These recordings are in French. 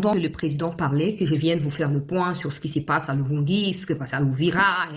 Pendant que le président parlait, que je vienne vous faire le point sur ce qui se passe à Luvungi, ce qui se passe à Louvira,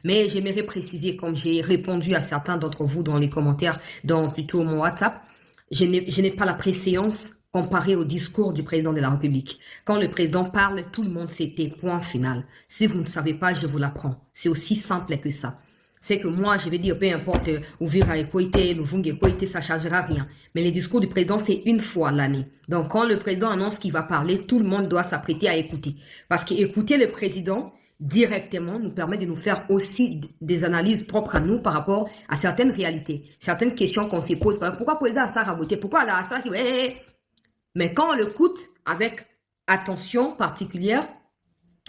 mais j'aimerais préciser, comme j'ai répondu à certains d'entre vous dans les commentaires, dans plutôt mon WhatsApp, je n'ai pas la préséance comparée au discours du président de la République. Quand le président parle, tout le monde c'était point final. Si vous ne savez pas, je vous l'apprends. C'est aussi simple que ça. C'est que moi, je vais dire, peu importe, Ouvira et Koïté, Luvungi et Koïté, ça ne changera rien. Mais les discours du président, c'est une fois l'année. Donc, quand le président annonce qu'il va parler, tout le monde doit s'apprêter à écouter. Parce qu'écouter le président directement nous permet de nous faire aussi des analyses propres à nous par rapport à certaines réalités, certaines questions qu'on se pose. Pourquoi le président a ça raboté? Pourquoi là, ça qui... Mais quand on l'écoute avec attention particulière,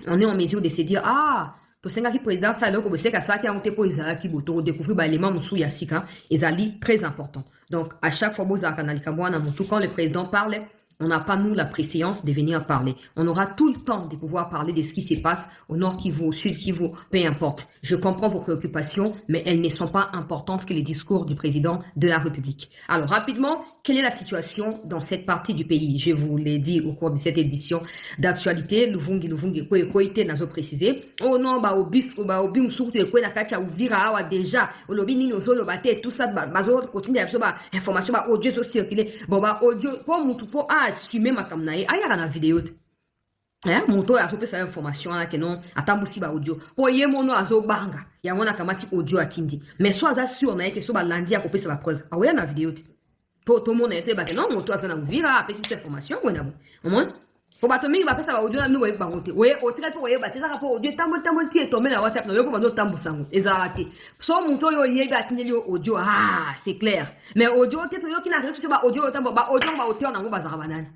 on est en mesure de se dire, ah, le président ça alors que c'est ça qui a monté pour Isaac qui boto découvrir l'élément moussou yasika ezali très important. Donc à chaque fois quand le président parle, on n'a pas nous la préséance de venir parler. On aura tout le temps de pouvoir parler de ce qui se passe au nord Kivu, au sud Kivu, peu importe. Je comprends vos préoccupations, mais elles ne sont pas importantes que les discours du président de la République. Alors rapidement, quelle est la situation dans cette partie du pays? Je vous l'ai dit au cours de cette édition d'actualité. Luvungi, Koïté, n'a pas précisé. Oh non, bah, au bim, surtout, na kacha, ouvira, déjà, au lobby, nino, solo, bate, tout ça, bah, continue à faire information, bah, audio, so circuler. Bon, bah, audio, pour moutou, pour assumer ma kamnaï, aïe, à la vidéo. Hein, mon tour a fait cette information là que non, attends, aussi, bah, audio. Pour y mon nom, à zo banga, y a mon akamati audio à tindi. Mais soit sûr, on a que so, bah, lundi, à couper sa preuve. Ah, ouais, la vidéo. Tout le monde était battu. Non, mon toit, ça n'a ouvert, après cette information, on a bon. Au moins, pour battre, il va passer à audio, nous, on va monter. Oui, au tirage pour battre, ça rapport audio, tambour, et tomber la WhatsApp, nous, on va nous tambour sang. Et ça a été. Soit mon toit, il y a battu audio, ah, c'est clair. Mais audio, tu es qui n'a rien sur audio, tambour, audio, on va audio, on va bazar banane.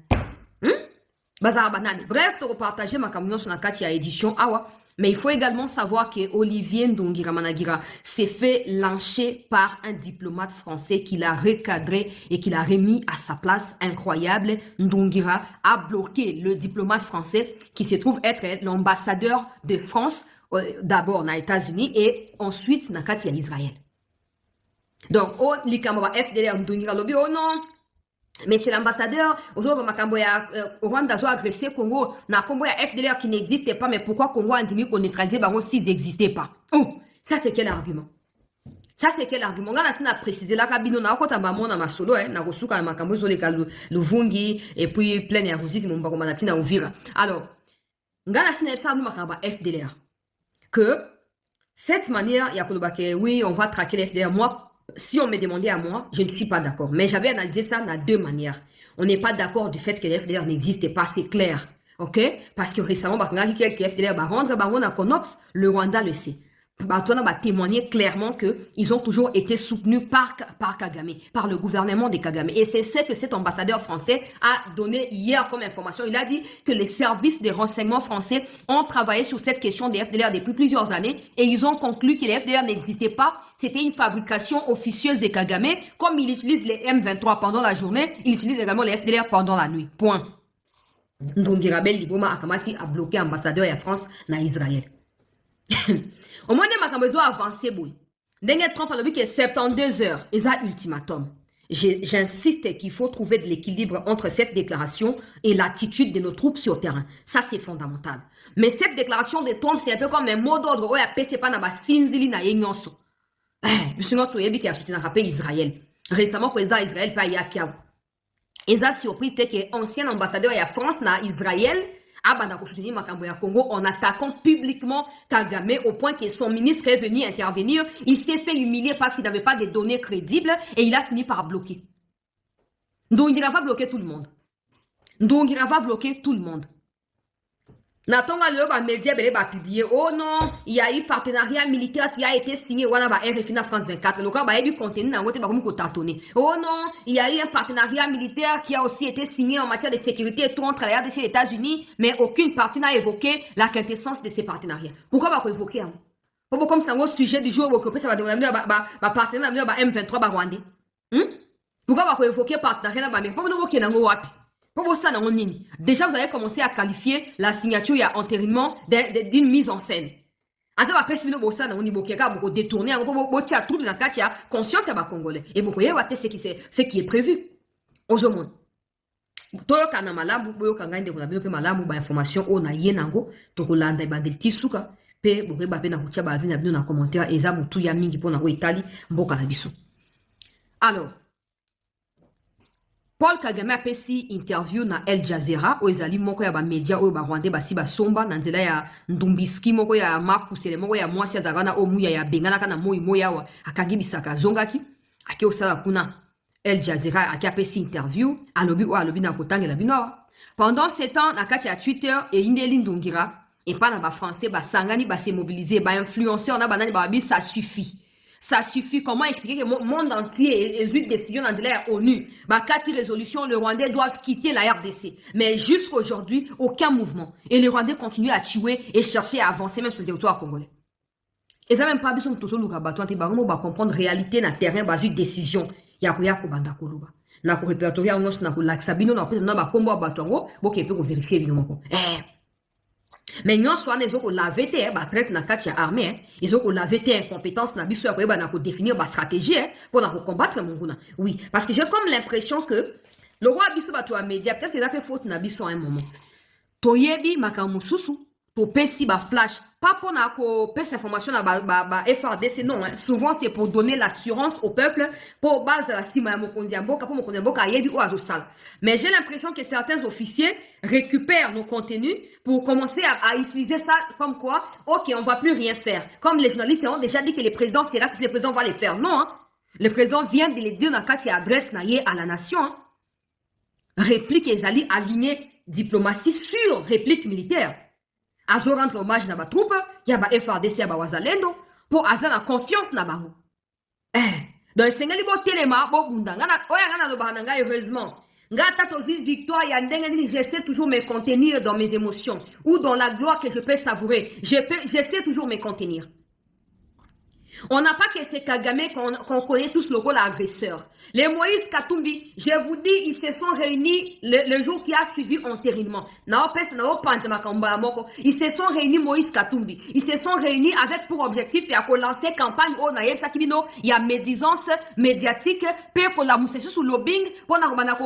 Bazar banane. Bref, tu repartager ma camion sur la carte, il y a édition, awa. Mais il faut également savoir que Olivier Ndongira Managira s'est fait lyncher par un diplomate français qui l'a recadré et qui l'a remis à sa place incroyable. Ndongira a bloqué le diplomate français qui se trouve être l'ambassadeur de France, d'abord aux États-Unis et ensuite dans Israël. Donc, oh, l'Ikamaba FDLR Ndongira Lobby, oh non! Monsieur l'ambassadeur, aujourd'hui, Rwanda a agressé Congo, na Congo ya FDLR qui n'existait pas, mais pourquoi Congo a dit qu'on neutralisé Bango s'ils n'existaient pas? Oh, ça c'est quel argument? Ça c'est quel argument? On a précisé la cabine, on a encore un na masolo, na rosuka na makambo zo le Luvungi et puis plein de russis mon bako manati na Uvira. Alors, on a signé ça nous makamba FDLR que cette manière, il y a que oui, on va traquer les FDLR. Moi, si on me demandait à moi, je ne suis pas d'accord. Mais j'avais analysé ça de deux manières. On n'est pas d'accord du fait que les FDLR n'existent pas, c'est clair. Ok? Parce que récemment, les FDLR va rendre à Konops, le Rwanda le sait. On va témoigner clairement qu'ils ont toujours été soutenus par Kagame, par le gouvernement de Kagame. Et c'est ce que cet ambassadeur français a donné hier comme information. Il a dit que les services de renseignement français ont travaillé sur cette question des FDLR depuis plusieurs années et ils ont conclu que les FDLR n'existaient pas. C'était une fabrication officieuse de Kagame. Comme il utilise les M23 pendant la journée, il utilise également les FDLR pendant la nuit. Point. Donc, Rabel Liboma Akamati a bloqué l'ambassadeur de France dans Israël. Au moins, on a besoin d'avancer. Dernier Trump a dit que 72 heures, et ça ultimatum. J'insiste qu'il faut trouver de l'équilibre entre cette déclaration et l'attitude de nos troupes sur terrain. Ça, c'est fondamental. Mais cette déclaration de Trump, c'est un peu comme un mot d'ordre. Oh, c'est pas na sinzili na yenyonso. Monsieur notre yebi qui a soutenu Israël. Récemment, le président d'Israël, pas Yakiaou. Et ça, surprise, c'est que l'ancien ambassadeur de la France na Israël, Congo en attaquant publiquement Kagame au point que son ministre est venu intervenir. Il s'est fait humilier parce qu'il n'avait pas de données crédibles et il a fini par bloquer. Donc il va bloquer tout le monde. Natonga le média va publier. Oh non, il y a eu partenariat militaire qui a été signé wana ba RFI na France 24. Le cas ba du contenu na ngote ba ko tantonné. Oh non, il y a eu un partenariat militaire qui a aussi été signé en matière de sécurité et tout entre la RDC et les États-Unis, mais aucune partie n'a évoqué la quintessence de ces partenariats. Pourquoi ba ko évoquer hein? Pourquoi comme ça au sujet du jour où ça va demander ba partenariat ba M23 ba Rwandais. Pourquoi ba ko évoquer partenariat ba mais pourquoi nous évoquer na wapi? Déjà, vous avez commencé à qualifier la signature et entérinement d'une mise en scène. En fait, après, si vous avez beaucoup détourné, vous avez tout dans conscience à Congolais. Et vous voyez ce qui est prévu. Aujourd'hui, toyoka na malamu boyoka ngai ndeko na bino pe malamu ba information o na ye nango tokolanda ebandeli ti suka pe bokoyeba pe na kotia baavi na bino na commentaire eza motu ya mingi mpona oyo etali mboka na biso. Alors Paul Kagame apesi interview na El Jazeera oyo ezali moko ya bamedia oyo barwandais basi basomba na nzela ya ndumbiski moko ya makusele moko ya mwasi azalaka na oyo muya ya benganaka na moi moi awa akangi bisaka azongaki ake osala kuna El Jazeera ake apesi interview alobi oyo alobi na kotangela bino awa. Pendant ce temps na kati ya Twitter eyindeli ndungira epa na bafrançais basangani base mobiliser bainfluenceur na banani babi ça suffit. Ça suffit. Comment expliquer que le monde entier est une décision dans la ONU. Bakati résolution, les Rwandais doivent quitter la RDC. Mais jusqu'à aujourd'hui, aucun mouvement. Et les Rwandais continuent à tuer et chercher à avancer même sur le territoire congolais. Et ça même pas besoin de tout ça, nous va comprendre réalité na terrain, bas une décision. Yakuya banda koluba. Na ko répertorier on na ko laksabino na pesa na ba kombo batongo, boke pe ko vérifier évidemment. Mais nous soit les autres la VT ba traite na kati ya armée ils ont la VT incompétence na biso ya ko na ko définir ba stratégie pour na ko combattre monguna. Oui, parce que j'ai comme l'impression que le roi biso ba to média peut-être qu'il a fait faute na biso à un moment. Toyebi makamususu to pesi ba flash pas pour na ko pesa information na ba FRDC non hein. Souvent c'est pour donner l'assurance au peuple pour base de la cima mokondiamboka pour mokondiamboka yebi ou azosal. Mais j'ai l'impression que certains officiers récupèrent nos contenus pour commencer à utiliser ça comme quoi, ok, on va plus rien faire. Comme les journalistes ont déjà dit que le président fera si le président va les faire. Non, hein. Le président vient de les dire dans le adresse à la nation. Hein. Réplique et alliés alignés diplomatie sur réplique militaire. Azo rendre hommage na ba troupe, ya ba FRDC ya ba wazalendo pour avoir la confiance na bango. Dans le Sénégal bo telema bo bundanga na oya ngana lo bananga heureusement. Ngata tozi victoire ya ndenge j'essaie toujours me contenir dans mes émotions ou dans la gloire que je peux savourer. J'essaie toujours me contenir. On n'a pas que ces Kagame qu'on connaît tous le rôle agresseur. Les Moïse Katumbi, je vous dis, ils se sont réunis le jour qui a suivi enterrinement. Ils se sont réunis Moïse Katumbi. Ils se sont réunis avec pour objectif et à lancer campagne au Naïf Sakibino. Il y a médisance médiatique, peu pour la mousse sous lobbying, pour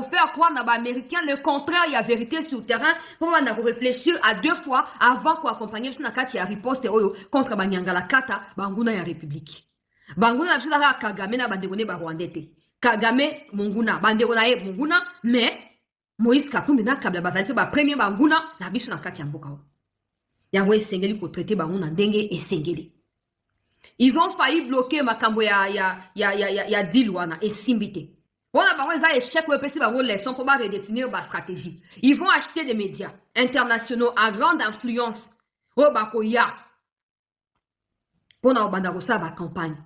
faire quoi dans américain, le contraire, il y a vérité sur le terrain, pour réfléchir à 2 fois avant qu'on accompagne sur la riposte contre Banyangala Kata, Banguna et République. Banguna na Kagame na bandegone ba Rwandete. Kagame monguna bandegona e monguna mais Moïse Katumbi na kabla bazali ba premier banguna na biso na kati ya mboka. Yango esengeli ko traiter banguna ndenge esengeli. Ils ont failli bloquer makambo ya Dilwana et Simbite. On a bango za échec ou pesi bango leçon pour ba redéfinir ba stratégie. Ils vont acheter des médias internationaux à grande influence. O bakoya pour na banda ko sa ba campagne.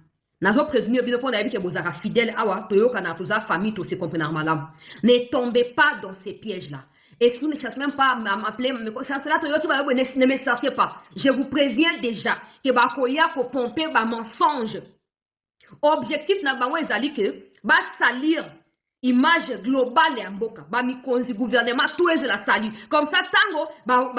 Nazo prévenir bien pour que vous êtes fidèles awa toyoka na toza famille to se comprendre malam. Ne tombez pas dans ces pièges là. Et si vous ne cherchez même pas à m'appeler, ne me cherchez pas. Je vous préviens déjà que bakoya ko pomper ba mensonge. Objectif na bango ezali que ba salir image globale ya mboka. Ba mikonzi gouvernement tout est la salut. Comme ça tango ba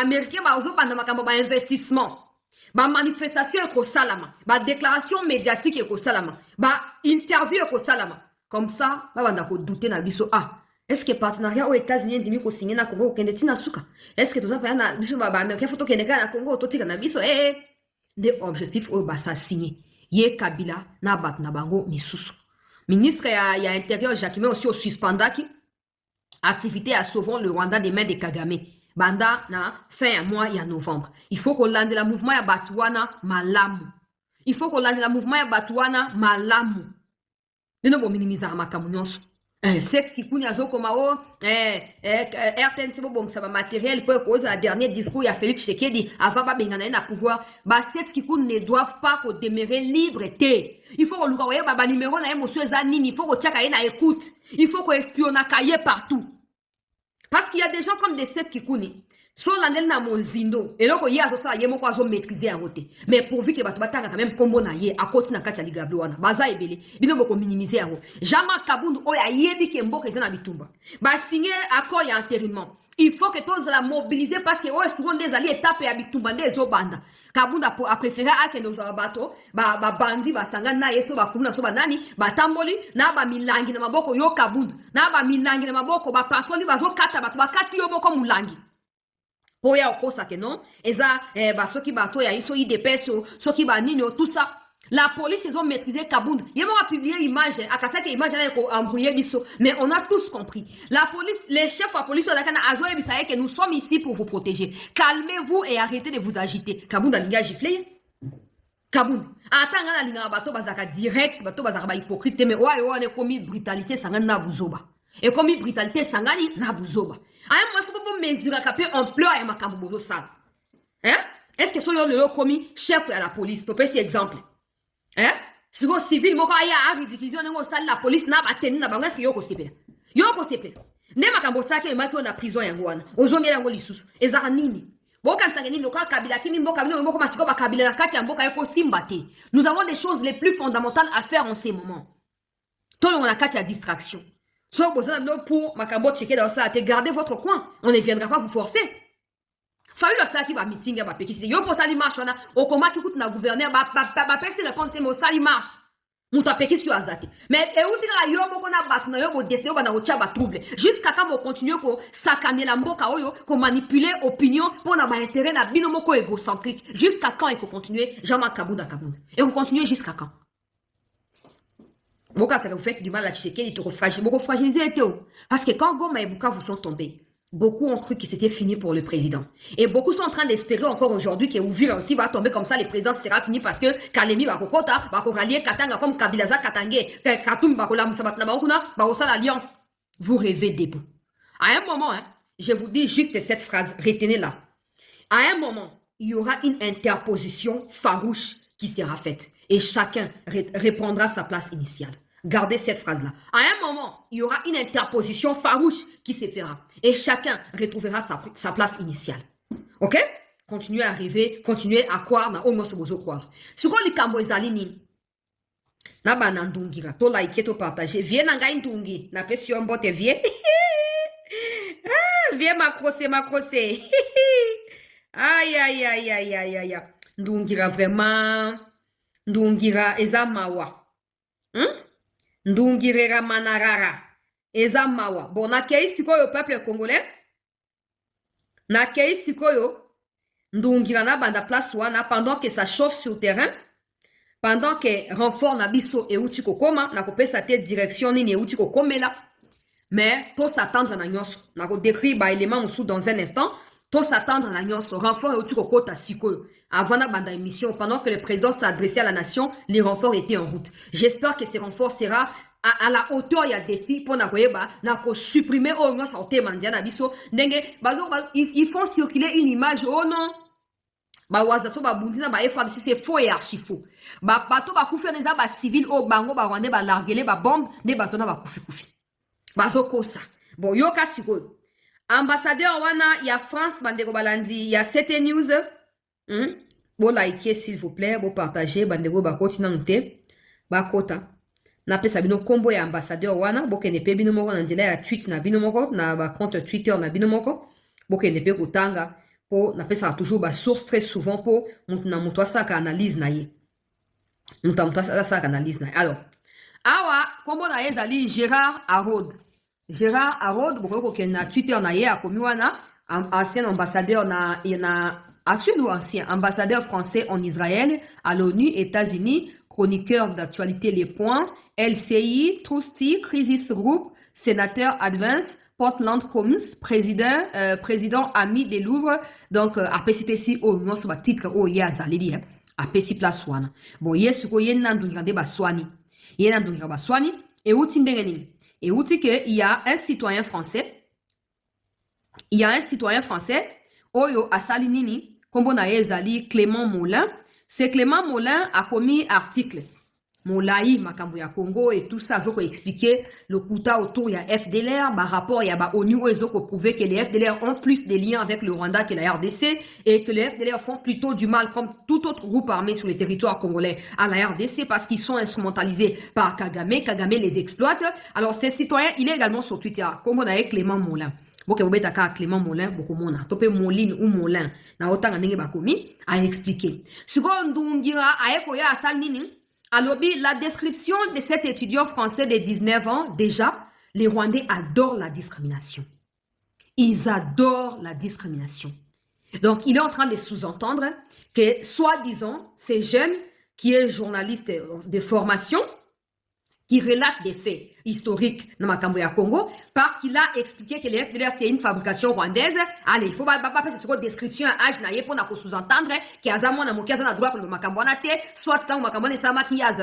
américain ba ozo panda makambo ba investissement. Ba manifestation eko salama, ba déclaration médiatique eko salama, ba interview eko salama. Comme ça, ba banda ko douter na biso est-ce que partenariat aux États-Unis ndimi ko signer na Congo kende tina suka? Est-ce que tout ça pa na biso ba américain photo kende na Congo to tika na biso des objectifs au ba sa signer. Ye Kabila na bat na bango misusu. Ministre ya intérieur Jacquemin aussi au suspendaki activité à sauvant le Rwanda des mains de Kagame. Banda na fin mois ya novembre. Il faut qu'on lande la mouvement ya Batuana malamu. Il faut qu'on lande la mouvement ya Batuana malamu. Nous ne minimiser makamu nyonso. C'est qui kunya zo koma o RTNC bon ça va matériel pour cause la dernier discours ya Félix Tshisekedi avant ba bengana na pouvoir. Ba c'est qui ne doivent pas ko demeurer liberté. Il faut qu'on loue ba numéro na monsieur Zanini, il faut qu'on tiaka na écoute. Il faut qu'on espionne kaye partout. Parce qu'il y a des gens comme des sept qui connaissent. Soit l'année na mozindo. Et donc, il y a ça, il y a quoi zo maîtriser à côté. Mais pourvu que batubata quand même combo na ye, à côté na kacha ligabloana. Baza ebele. Bino boko minimiser à vous. Jama kabundu oya yebi kembo keza na bitumba. Ba signer accord ya enterrement. il faut que tous la mobiliser parce que oh souvent des alliés étape ya bitumbande zo banda kabunda a préféré ake no za bato ba bandi ba sanga na yeso ba kumuna so banani ba tamboli na ba milangi na maboko yo kabunda na ba milangi na maboko ba pasoli ba zo kata ba kati yo boko mulangi oya okosa que non eza ba soki bato ya iso IDPS soki ba nini tout ça. La police, ils ont maîtrisé Kabound. Ils m'ont publié l'image, à casser l'image, mais on a tous compris. La police, les chefs de la police, que nous sommes ici pour vous protéger. Calmez-vous et arrêtez de vous agiter. Kabound a l'ingage giflé. Kabound. Attends, on a l'ingage bateau bazaka direct, bateau bazaka hypocrite, mais ouais, on est commis brutalité, sangani na buzoba. Et commis brutalité, sangani na buzoba. À un moment, il faut pas mesurer à on pleure et ma kambozo sale. Hein? Est-ce que ce sont le commis chef de la police? Tu peux cet exemple. Hein? Si vous civil, vous avez une diffusion de la police, n'a pas tenu, n'a pas est-ce que vous avez Yoko sepe. Ne makambosa ke matu na prison yango wana. Ozonge yango lisusu. Ezaka nini? Boka ntangeni loka kabila kini mboka bino mboka masiko ba kabila na kati ya mboka yeko simbate. Nous avons des choses les plus fondamentales à faire en ces moments. Tout on a kati ya distraction. So boza no pour makambo checker dans ça, gardez votre coin. On ne viendra pas vous forcer. Fallu le faire qui va meeting ya ba pekisi. Yo pour ça li marche wana, o koma ki koute na gouverneur ba pesi réponse mo ça li marche. Mouta pekisi yo azate. Mais et où tira yo moko na batu na yo bo décider ba na otia ba trouble. Jusqu'à quand on continue ko sakaner la mboka oyo, ko manipuler opinion pour na ba intérêt na bino moko égocentrique. Jusqu'à quand il faut continuer Jean Kabunda Kabunda. Et vous continuez jusqu'à quand? Boka ça vous fait du mal à checker, il te refragiliser parce que quand Goma et Buka vous sont tombés, beaucoup ont cru que c'était fini pour le président. Et beaucoup sont en train d'espérer encore aujourd'hui que Ouvira aussi va tomber comme ça, le président sera fini parce que Kalemi va kokota, va rallier Katanga comme Kabilaza Katangé, Katoum Bakola Moussabatna Bakuna, va aussi l'alliance. Vous rêvez debout. À un moment, hein, je vous dis juste cette phrase, retenez-la. À un moment, il y aura une interposition farouche qui sera faite. Et chacun reprendra sa place initiale. Gardez cette phrase-là. À un moment, il y aura une interposition farouche qui se fera. Et chacun retrouvera sa place initiale. Ok? Continuez à rêver, continuez à croire, na omo sobozo croire. Sur les kambo ezalini, na banandungira, to like, to partager, viens na ngai ndungi, na pesi mbote viens. Viens m'accrocher. Aïe, aïe, aïe, aïe, aïe, aïe. Ndungira vraiment, ndungira ezamawa. Ndungirera manarara. Ezamawa. Bon, nakei sikoyo peuple congolais. Nakei sikoyo. Ndungira na banda place wana pendant que ça chauffe sur le terrain. Pendant que renfort na biso e uti kokoma. Na kopesa te direction ni uti kokomela. Mais, tout s'attendre na nyonso. Na ko décrire ba élément moussou dans un instant. Tout s'attendre na nyonso. Renfort e uti kokota sikoyo. Avant la bande émission, pendant que le président s'adressait à la nation, les renforts étaient en route. J'espère que ces renforts seront à la hauteur, il y a des défis pour supprimer au moins santé mandiana biso. Ils font circuler une image, oh non. C'est faux et archi faux. Bato ba koufi neza ba civil au bango ba rwande ba larguele ba bombe de bato na ba koufi. Bazo kosa. Bon yoka siko. Ambassadeur wana ya France bandeko balandi ya 7 News. Bon likez s'il vous plaît, bon partagez, bandego ba koti na nte, ba kota. Na pesa bino kombo ya ambassadeur wana, bo kene pe bino moko na nzela ya tweet na bino moko, na ba compte Twitter na bino moko, bo kene pe kotanga, po na pesa toujours ba source très souvent po mutu na mutu asaka analyse na ye. Mutu asaka analyse na ye. Alors, awa kombo na ye zali Gérard Araud. Gérard Araud, bo ko kene na Twitter na ye akomi wana, ancien ambassadeur na actuel ou ancien ambassadeur français en Israël, à l'ONU, États-Unis, chroniqueur d'actualité Les Points, LCI, Trusty, Crisis Group, sénateur Advance, Portland Commons, président ami des Louvres, donc à PCPC au nom sur le titre au Yazalidi, à PC Place One. Bon, yes, il y a un de Baswani. Il y a un de Baswani, et où et où il y a un citoyen français. Il y a un citoyen français. Oyo Asalinini, kombo na ezali Clément Moulin. C'est Clément Moulin a commis article. Moulaï, Makambo ya Congo et tout ça, je vais expliquer le kuta autour ya FDLR, par rapport ya ba ONU, ils ont prouvé que les FDLR ont plus de liens avec le Rwanda que la RDC et que les FDLR font plutôt du mal comme tout autre groupe armé sur le territoire congolais à la RDC parce qu'ils sont instrumentalisés par Kagame. Kagame les exploite. Alors, ces citoyens, il est également sur Twitter, comme on a Clément Moulin. boke bobeta ka Clément Molin bokomona tope Moline ou Molin na otanga ndenge bakomi a expliqué sikoyo Ndungira ayeko ya asal nini alobi la description de cet étudiant français de 19 ans déjà les Rwandais adorent la discrimination. Ils adorent la discrimination. Donc, il est en train de sous-entendre que, soi-disant, ces jeunes qui est journaliste de formation, qui relate des faits historiques dans Makamboya Congo, parce qu'il a expliqué que les FDLR, c'est une fabrication rwandaise. Allez, il faut pas faire cette description à âge naïe pour sous-entendre qu'il y a un mokia dans droit pour le Makamboya, soit dans le Makamboya, ça m'a qui y a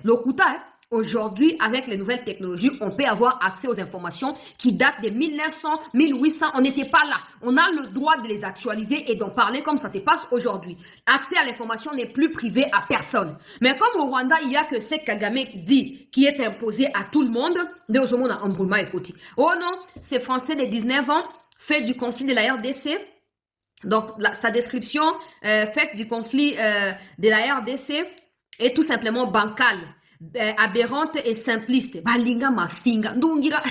le Kuta. Aujourd'hui, avec les nouvelles technologies, on peut avoir accès aux informations qui datent de 1900, 1800. On n'était pas là. On a le droit de les actualiser et d'en parler comme ça se passe aujourd'hui. Accès à l'information n'est plus privé à personne. Mais comme au Rwanda, il y a que ce Kagame dit qui est imposé à tout le monde, oh non, c'est Français de 19 ans, fait du conflit de la RDC. Donc, sa description faite du conflit de la RDC est tout simplement bancale. Aberrante et simpliste. Balinga mafinga. Ndungira.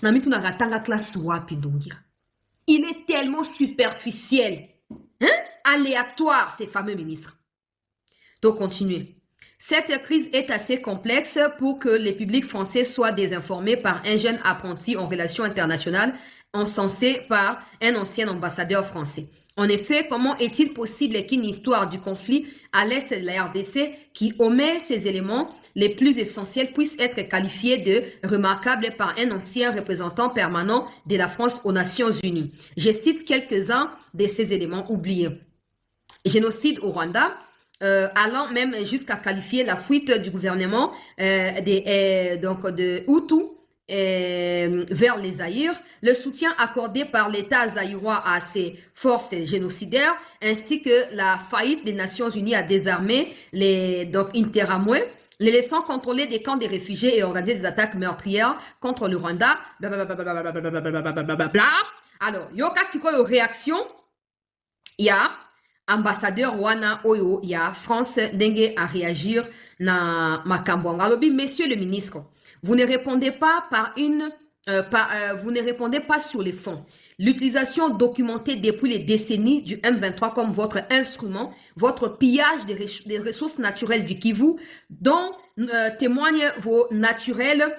Namitu na ratanga classe wapi Ndungira. Il est tellement superficiel. Hein? Aléatoire, ces fameux ministres. Donc, continuez. Cette crise est assez complexe pour que le public français soit désinformé par un jeune apprenti en relations internationales encensé par un ancien ambassadeur français. En effet, comment est-il possible qu'une histoire du conflit à l'est de la RDC qui omet ces éléments les plus essentiels puisse être qualifiée de remarquable par un ancien représentant permanent de la France aux Nations Unies? Je cite quelques-uns de ces éléments oubliés. Génocide au Rwanda, allant même jusqu'à qualifier la fuite du gouvernement de Hutu vers les Zaïre, le soutien accordé par l'État zaïrois à ces forces génocidaires, ainsi que la faillite des Nations Unies à désarmer les Interamwe, les laissant contrôler des camps des réfugiés et organiser des attaques meurtrières contre le Rwanda. Alors, yoka sikoyo réaction, il y a ambassadeur wana oyo, il y a France ndenge à réagir na makambo ngalobi. Messieurs le ministre, vous ne répondez pas vous ne répondez pas sur les fonds. L'utilisation documentée depuis les décennies du M23 comme votre instrument, votre pillage des ressources naturelles du Kivu, dont témoignent vos naturels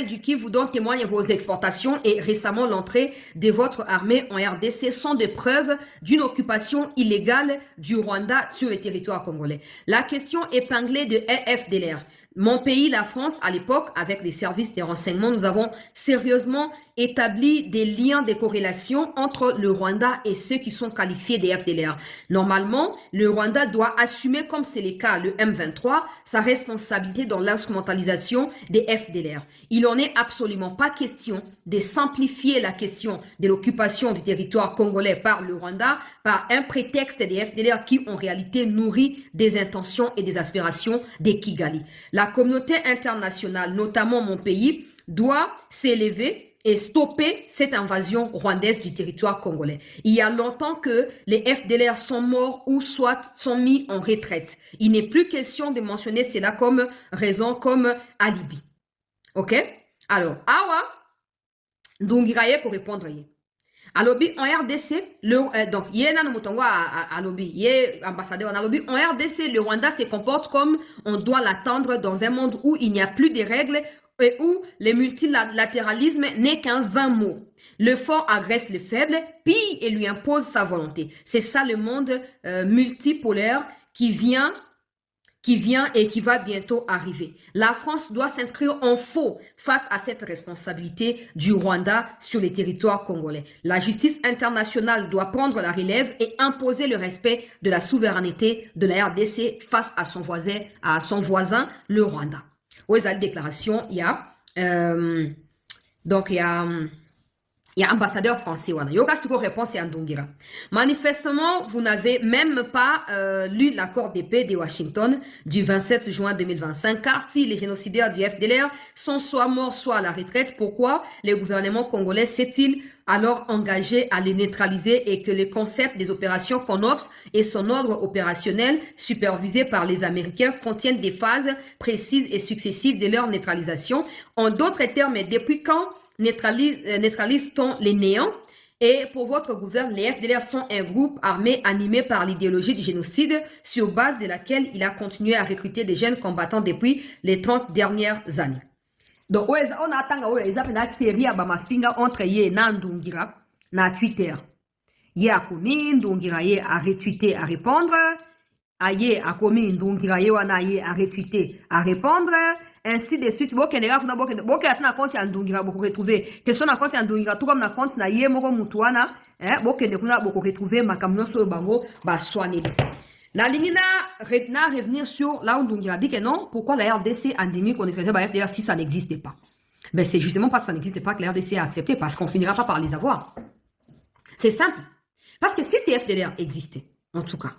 du Kivu, dont témoignent vos exportations et récemment l'entrée de votre armée en RDC sont des preuves d'une occupation illégale du Rwanda sur le territoire congolais. La question épinglée de FDLR. Mon pays, la France, à l'époque, avec les services de renseignement, nous avons sérieusement établi des liens de corrélation entre le Rwanda et ceux qui sont qualifiés des FDLR. Normalement, le Rwanda doit assumer, comme c'est le cas, le M23, sa responsabilité dans l'instrumentalisation des FDLR. Il n'en est absolument pas question de simplifier la question de l'occupation du territoire congolais par le Rwanda par un prétexte des FDLR qui, en réalité, nourrit des intentions et des aspirations des Kigali. La communauté internationale, notamment mon pays, doit s'élever et stopper cette invasion rwandaise du territoire congolais. Il y a longtemps que les FDLR sont morts ou soit sont mis en retraite. Il n'est plus question de mentionner cela comme raison, comme alibi. Ok? Alors, awa, Ndungiraye pour répondre. Alobi en RDC, donc yena no mutongo alobi, yé ambassadeur en alobi en RDC, le Rwanda se comporte comme on doit l'attendre dans un monde où il n'y a plus de règles et où le multilatéralisme n'est qu'un vain mot. Le fort agresse le faible, pille et lui impose sa volonté. C'est ça le monde multipolaire qui vient et qui va bientôt arriver. La France doit s'inscrire en faux face à cette responsabilité du Rwanda sur les territoires congolais. La justice internationale doit prendre la relève et imposer le respect de la souveraineté de la RDC face à son voisin, le Rwanda. Où est la déclaration? Il y a il y a ambassadeur français. Yoga Suko réponse à Ndungira. Manifestement, vous n'avez même pas lu l'accord de paix de Washington du 27 juin 2025, car si les génocidaires du FDLR sont soit morts, soit à la retraite, pourquoi le gouvernement congolais s'est-il alors engagé à les neutraliser et que le concept des opérations CONOPS et son ordre opérationnel supervisé par les Américains contiennent des phases précises et successives de leur neutralisation? En d'autres termes, depuis quand neutralise-t-on les néants? Et pour votre gouvernement, les FDLR sont un groupe armé animé par l'idéologie du génocide sur base de laquelle il a continué à recruter des jeunes combattants depuis les 30 dernières années. Donc, on attend une série à Bamafinga entre Yé et Nandungira na Twitter. Yé a commis, Ndungira Yé a retweeté à répondre. Aye a commis, Ndungira Yé wana Yé a retweeté à répondre. Ainsi de suite. Bon, Kenega, bon, na compte ya Ndungira, beaucoup retrouver. Question na compte ya Ndungira, tout comme na compte na Yé moko mutuana, bon, Kenega, beaucoup retrouver ma camion sur le bango, bah, soigner. La ligne na revenir sur là où Ndungira dit que non, pourquoi la RDC a dit qu'on écrivait bah, RDR si ça n'existait pas? Ben, c'est justement parce que ça n'existait pas que la RDC a accepté, parce qu'on finira pas par les avoir. C'est simple. Parce que si ces FDLR existaient, en tout cas,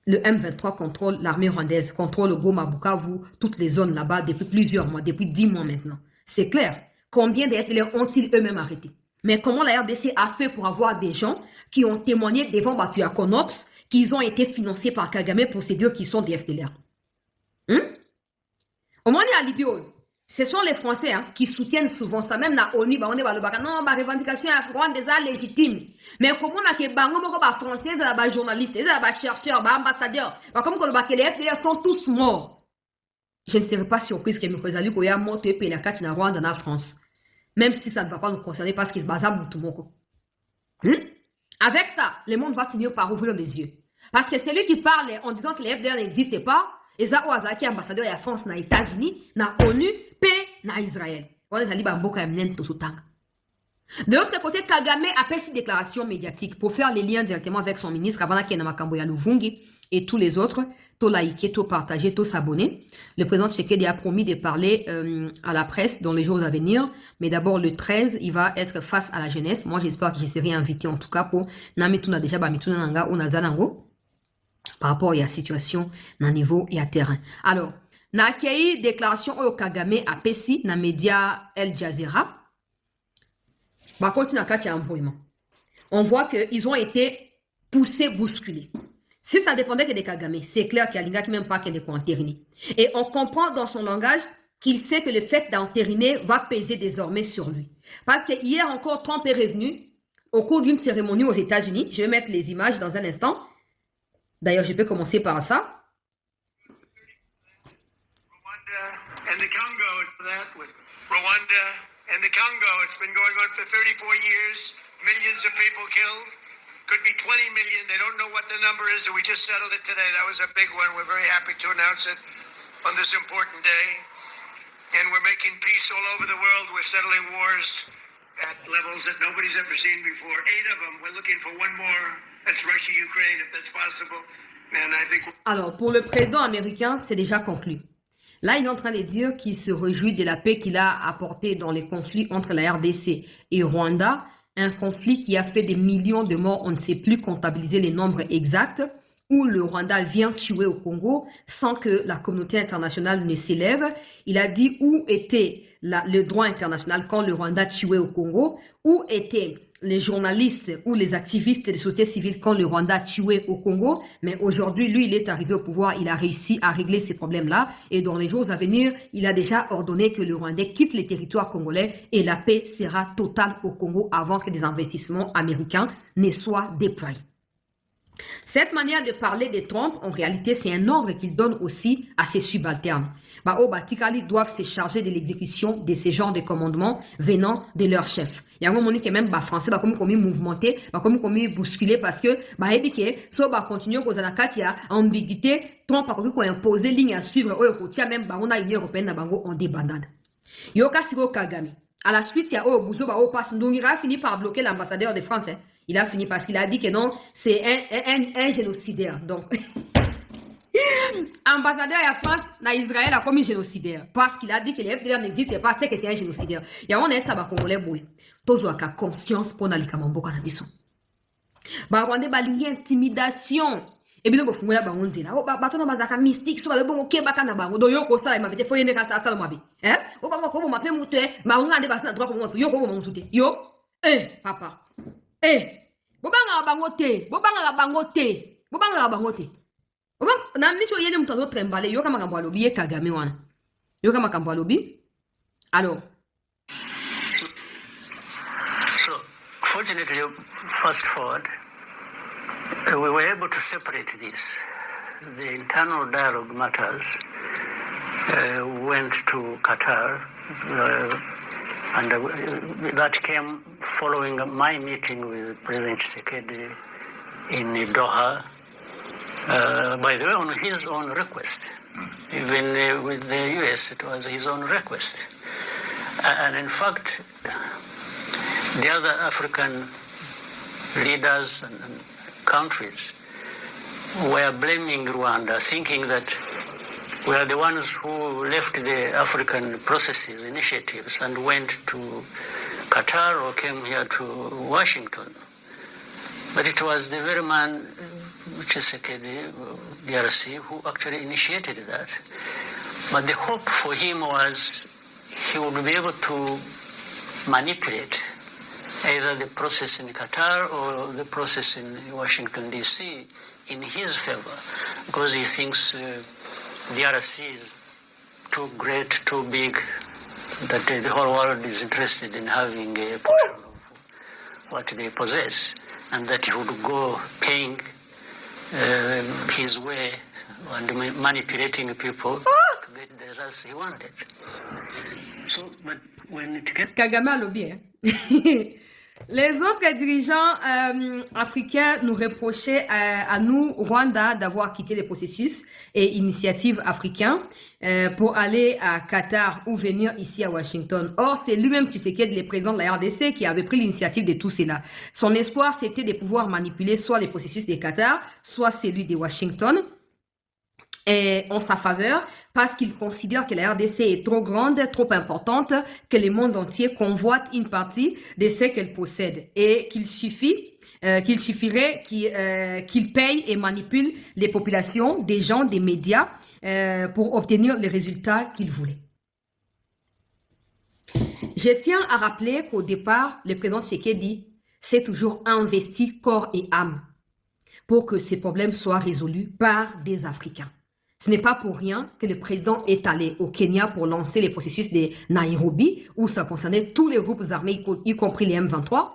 le M23 contrôle l'armée rwandaise, contrôle Goma, Bukavu, toutes les zones là-bas depuis plusieurs mois, depuis 10 mois maintenant. C'est clair. Combien de FDLR ont-ils eux-mêmes arrêtés? Mais comment la RDC a fait pour avoir des gens qui ont témoigné devant Batuya Konops qu'ils ont été financés par Kagame pour ces deux qui sont des FDLR? Au moins, il y a Libyo. Ce sont les Français qui soutiennent souvent ça. Même dans l'ONU, on est dans le bac. Non, ma revendication est rwandaise légitime. Mais comment on a que les Français, les journalistes, les chercheurs, les ambassadeurs, comme les FDR sont tous morts. Je ne serais pas surprise que nous faisions qu'il y a mort et la carte dans Rwanda dans la France. Même si ça ne va pas nous concerner parce qu'il se base à Moutoumoko. Avec ça, le monde va finir par ouvrir les yeux. Parce que celui qui parle en disant que les FDR n'existent pas, et ça, qui est ambassadeur de la France dans les États-Unis, dans l'ONU, paix dans Israël. De l'autre côté, Kagame a fait une déclaration médiatique pour faire les liens directement avec son ministre avant qu'il y ait Makamboya Luvungi et tous les autres, tout liker, tout partager, tout s'abonner. Le président Tshisekedi a promis de parler à la presse dans les jours à venir, mais d'abord le 13, il va être face à la jeunesse. Moi, j'espère que je serai invité en tout cas pour Namituna déjà, Bamituna Nanga ou Nazanango. Par rapport à la situation dans niveau et à terrain. Alors, na accueilli déclaration au Kagame à Pessi, na média El Jazeera. Par contre, on voit qu'ils ont été poussés, bousculés. Si ça dépendait que des Kagame, c'est clair qu'il y a qui même pas qu'il est entériner. Et on comprend dans son langage qu'il sait que le fait d'entériner va peser désormais sur lui. Parce que hier encore, Trump est revenu au cours d'une cérémonie aux États-Unis. Je vais mettre les images dans un instant. D'ailleurs, je peux commencer par ça. Rwanda and the Congo, Rwanda and the Congo, it's been going on for 34 years. Millions of people killed. Could be 20 million. They don't know what the number is, and we just settled it today. That was a big one. We're very happy to announce it on this important day. And we're making peace all over the world. We're settling wars at levels that nobody's ever seen before. 8 of them. We're looking for one more. That's Russia, Ukraine, if that's possible. And I think... Alors, pour le président américain, c'est déjà conclu. Là, il est en train de dire qu'il se réjouit de la paix qu'il a apportée dans les conflits entre la RDC et Rwanda. Un conflit qui a fait des millions de morts, on ne sait plus comptabiliser les nombres exacts, où le Rwanda vient tuer au Congo sans que la communauté internationale ne s'élève. Il a dit où était le droit international quand le Rwanda tuait au Congo, où étaient les journalistes ou les activistes de la société civile quand le Rwanda tuait au Congo. Mais aujourd'hui, lui, il est arrivé au pouvoir, il a réussi à régler ces problèmes-là. Et dans les jours à venir, il a déjà ordonné que le Rwandais quitte les territoires congolais et la paix sera totale au Congo avant que des investissements américains ne soient déployés. Cette manière de parler de Trump, en réalité, c'est un ordre qu'il donne aussi à ses subalternes. Batikali doivent se charger de l'exécution de ces genres de commandements venant de leur chef. Il y a un moment que même français comme mouvementé, comme bousculé parce que continuer aux anakati ambiguïté, Trump a imposé ligne à suivre même on a une européenne en débandade. Yoka Siro Kagame. À la suite, il y a Bouzo passe Ndongira fini par bloquer l'ambassadeur de France. Il a fini parce qu'il a dit que non, c'est un génocidaire. Donc, ambassadeur de France dans Israël a commis génocidaire. Parce qu'il a dit que les FDR n'existent pas, c'est que c'est un génocidaire. Il y a un essai congolais boué. Tous ont conscience pour n'aller kamambo kanabison. Rwanda balingi intimidation. Et bien, vous avez dit, bateau bazaka mystique, soit le bon ok, bakana bango, do yoko sa, il m'avait fait une cassa à mabi. Hein? Au bas, comment m'appelle mouté, on a des basses droit pour yo, comment m'outé. Yo, papa. Bobanga bangote, bobanga bangote. Na mnicho yene mutazo trembale, yo kama kambo alobi Kagame wana. Yo kama kambo alobi. Alors, Unfortunately, fast forward, we were able to separate this. The internal dialogue matters went to Qatar, and that came following my meeting with President Tshisekedi in Doha, by the way, on his own request. Even with the US, it was his own request. And in fact, the other African leaders and countries were blaming Rwanda, thinking that we are the ones who left the African processes, initiatives, and went to Qatar or came here to Washington. But it was the very man, Tshisekedi, DRC, who actually initiated that. But the hope for him was he would be able to manipulate either the process in Qatar or the process in Washington, D.C. in his favor, because he thinks DRC is too great, too big, that the whole world is interested in having a portion of what they possess, and that he would go paying his way and manipulating people to get the results he wanted. So, but when it came... Kagame a lobby, hein? Les autres dirigeants africains nous reprochaient à nous, Rwanda, d'avoir quitté les processus et initiatives africains pour aller à Qatar ou venir ici à Washington. Or, c'est lui-même Tshisekedi, le président de la RDC, qui avait pris l'initiative de tout cela. Son espoir, c'était de pouvoir manipuler soit les processus de Qatar, soit celui de Washington, en sa faveur, parce qu'il considère que la RDC est trop grande, trop importante, que le monde entier convoite une partie de ce qu'elle possède, et qu'il suffirait qu'il paye et manipule les populations, des gens, des médias, pour obtenir les résultats qu'il voulait. Je tiens à rappeler qu'au départ, le président Tshisekedi s'est toujours investi corps et âme pour que ces problèmes soient résolus par des Africains. Ce n'est pas pour rien que le président est allé au Kenya pour lancer les processus de Nairobi, où ça concernait tous les groupes armés, y compris les M23.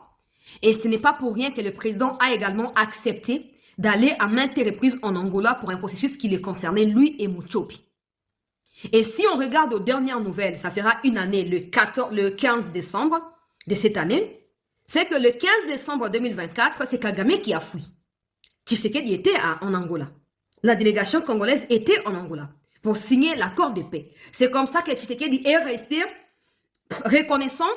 Et ce n'est pas pour rien que le président a également accepté d'aller à maintes reprises en Angola pour un processus qui les concernait, lui et Muchopi. Et si on regarde aux dernières nouvelles, ça fera une année, le 15 décembre de cette année, c'est que le 15 décembre 2024, c'est Kagame qui a fui. Tshisekedi était en Angola. La délégation congolaise était en Angola pour signer l'accord de paix. C'est comme ça que Tshisekedi est resté reconnaissant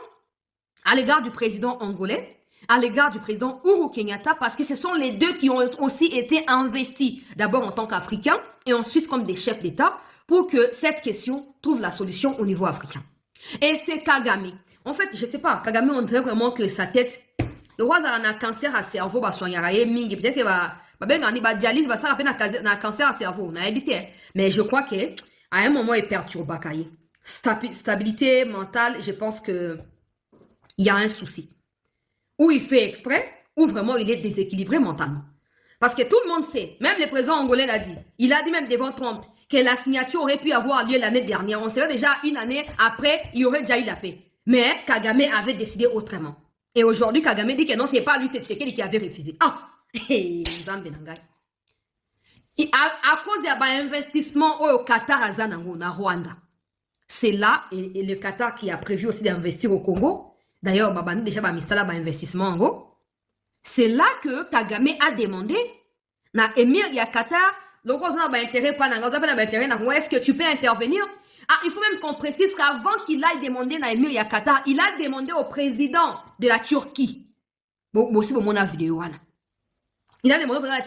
à l'égard du président angolais, à l'égard du président Uhuru Kenyatta, parce que ce sont les deux qui ont aussi été investis, d'abord en tant qu'Africains et ensuite comme des chefs d'État, pour que cette question trouve la solution au niveau africain. Et c'est Kagame. En fait, je ne sais pas, Kagame, on dirait vraiment que sa tête, le roi a un cancer à cerveau, peut-être qu'il va... dialyse, ça rappelle un cancer à cerveau, on a évité. Mais je crois qu'à un moment, il perturbe. Stabilité mentale, je pense que il y a un souci. Ou il fait exprès, ou vraiment il est déséquilibré mentalement. Parce que tout le monde sait, même le président angolais l'a dit, il a dit même devant Trump, que la signature aurait pu avoir lieu l'année dernière. On serait déjà une année après, il y aurait déjà eu la paix. Mais Kagame avait décidé autrement. Et aujourd'hui, Kagame dit que non, c'est pas lui, c'est Tshisekedi qui avait refusé. Ah! Et à cause de l'investissement au Qatar à Rwanda, c'est là, et le Qatar qui a prévu aussi d'investir au Congo, d'ailleurs, déjà investissement en Congo, c'est là que Kagame a demandé, na émir ya Qatar, est-ce que tu peux intervenir? Ah, il faut même qu'on précise qu'avant qu'il aille demander na émir ya Qatar, il a demandé au président de la Turquie. Bon, aussi, mon vidéo, il a demandé au président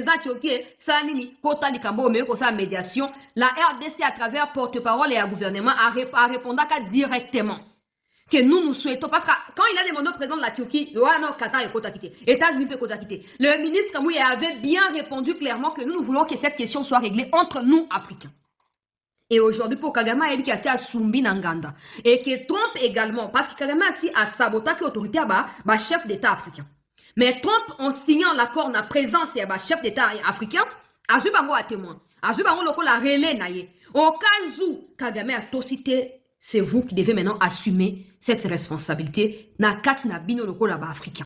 de la Turquie, Sanini, Kota Likambo, sa médiation. La RDC, à travers porte-parole et à gouvernement, a répondu directement que nous souhaitons, parce que quand il a demandé au président de la Turquie, le Qatar est Kota quitté, États-Unis peut Kota quitter. Le ministre Kamouye avait bien répondu clairement que nous voulons que cette question soit réglée entre nous, Africains. Et aujourd'hui, pour Kagame, il a fait à Sumbi Nanganda. Et que Trump également, parce que Kagame a saboté l'autorité à chef d'État africain. Mais Trump, en signant l'accord na présence et chef d'État africain, a vu à témoin. A vu la relais naïe. Au cas où Kagame a tocité, c'est vous qui devez maintenant assumer cette responsabilité na kat na bino loko là-bas africain.